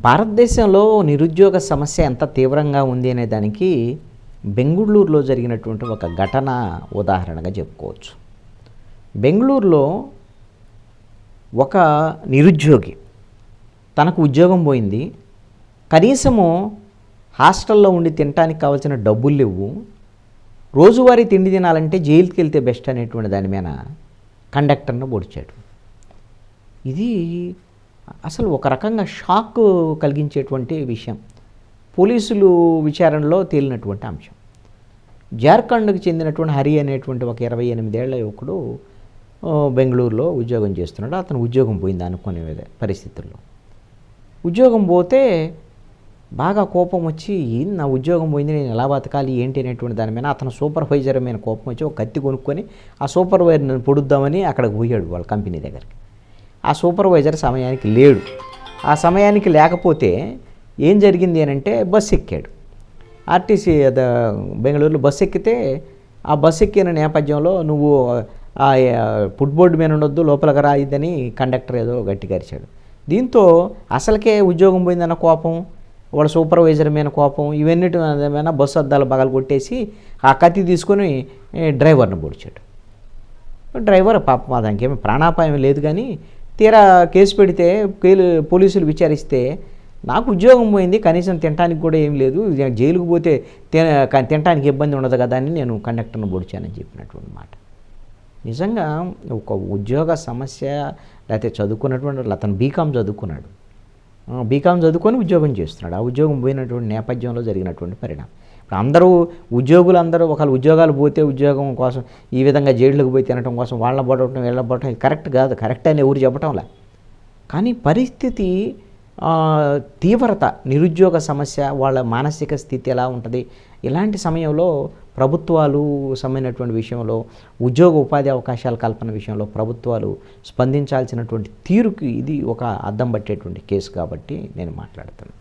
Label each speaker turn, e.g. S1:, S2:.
S1: భారతదేశంలో నిరుద్యోగ సమస్య ఎంత తీవ్రంగా ఉంది అనే దానికి బెంగుళూరులో జరిగినటువంటి ఒక ఘటన ఉదాహరణగా చెప్పుకోవచ్చు. బెంగుళూరులో ఒక నిరుద్యోగి తనకు ఉద్యోగం పోయింది, కనీసము హాస్టల్లో ఉండి తినడానికి కావాల్సిన డబ్బులు లేవు, రోజువారీ తిండి తినాలంటే జైలుకి వెళ్తే బెస్ట్ అనేటువంటి దాని మీద కండక్టర్ను పొడిచాడు. ఇది అసలు ఒక రకంగా షాక్ కలిగించేటువంటి విషయం. పోలీసులు విచారణలో తేలినటువంటి అంశం. జార్ఖండ్కి చెందినటువంటి హరి అనేటువంటి ఒక 28 ఏళ్ల యువకుడు బెంగళూరులో ఉద్యోగం చేస్తున్నాడు. అతను ఉద్యోగం పోయింది అనుకునే పరిస్థితుల్లో. ఉద్యోగం పోతే బాగా కోపం వచ్చి, నా ఉద్యోగం పోయింది, నేను ఎలా బతకాలి ఏంటి అనేటువంటి దాని మీద అతను సూపర్వైజర్ మీద కోపం వచ్చి ఒక కత్తి కొనుక్కొని ఆ సూపర్వైజర్ని పొడుద్దామని అక్కడికి పోయాడు వాళ్ళ కంపెనీ దగ్గరికి. ఆ సూపర్వైజర్ సమయానికి లేడు. ఆ సమయానికి లేకపోతే ఏం జరిగింది అని అంటే బస్సు ఎక్కాడు. ఆర్టీసీ బెంగళూరులో బస్సు ఎక్కితే ఆ బస్సు ఎక్కిన నేపథ్యంలో నువ్వు ఆ ఫుట్బోర్డు మీద ఉండొద్దు, లోపలికి రా ఇదని కండక్టర్ ఏదో గట్టిగా అరిచాడు. దీంతో అసలుకే ఉద్యోగం పోయిందన్న కోపం, వాళ్ళ సూపర్వైజర్ మీద కోపం, ఇవన్నిటి మీద బస్సు అద్దాలు పగలు కొట్టేసి ఆ కత్తి తీసుకొని డ్రైవర్ని పొడిచాడు. డ్రైవర్ పాపం దానికి ఏమి ప్రాణాపాయం లేదు, కానీ తీరా కేసు పెడితే పోలీసులు విచారిస్తే నాకు ఉద్యోగం పోయింది, కనీసం తినడానికి కూడా ఏం లేదు, జైలుకు పోతే తినడానికి ఇబ్బంది ఉండదు కదా అని నేను కండక్టర్ను పొడిచానని చెప్పినటువంటి మాట. నిజంగా ఒక ఉద్యోగ సమస్య, లేకపోతే చదువుకున్నటువంటి అతను బీకామ్ చదువుకున్నాడు, బీకామ్ చదువుకొని ఉద్యోగం చేస్తున్నాడు. ఆ ఉద్యోగం పోయినటువంటి నేపథ్యంలో జరిగినటువంటి పరిణామం. ఇప్పుడు అందరూ ఉద్యోగులందరూ ఒకళ్ళు ఉద్యోగాలు పోతే ఉద్యోగం కోసం ఈ విధంగా జైళ్ళకు పోయి తినడం కోసం వాళ్ళ పడటం వీళ్ళ పడటం ఇది కరెక్ట్ కాదు, కరెక్ట్ అని ఎవరు చెప్పటంలే. కానీ పరిస్థితి తీవ్రత, నిరుద్యోగ సమస్య, వాళ్ళ మానసిక స్థితి ఎలా ఉంటుంది, ఇలాంటి సమయంలో ప్రభుత్వాలు సంబంధించినటువంటి విషయంలో, ఉద్యోగ ఉపాధి అవకాశాల కల్పన విషయంలో ప్రభుత్వాలు స్పందించాల్సినటువంటి తీరుకి ఇది ఒక అద్దం పట్టేటువంటి కేసు కాబట్టి నేను మాట్లాడుతాను.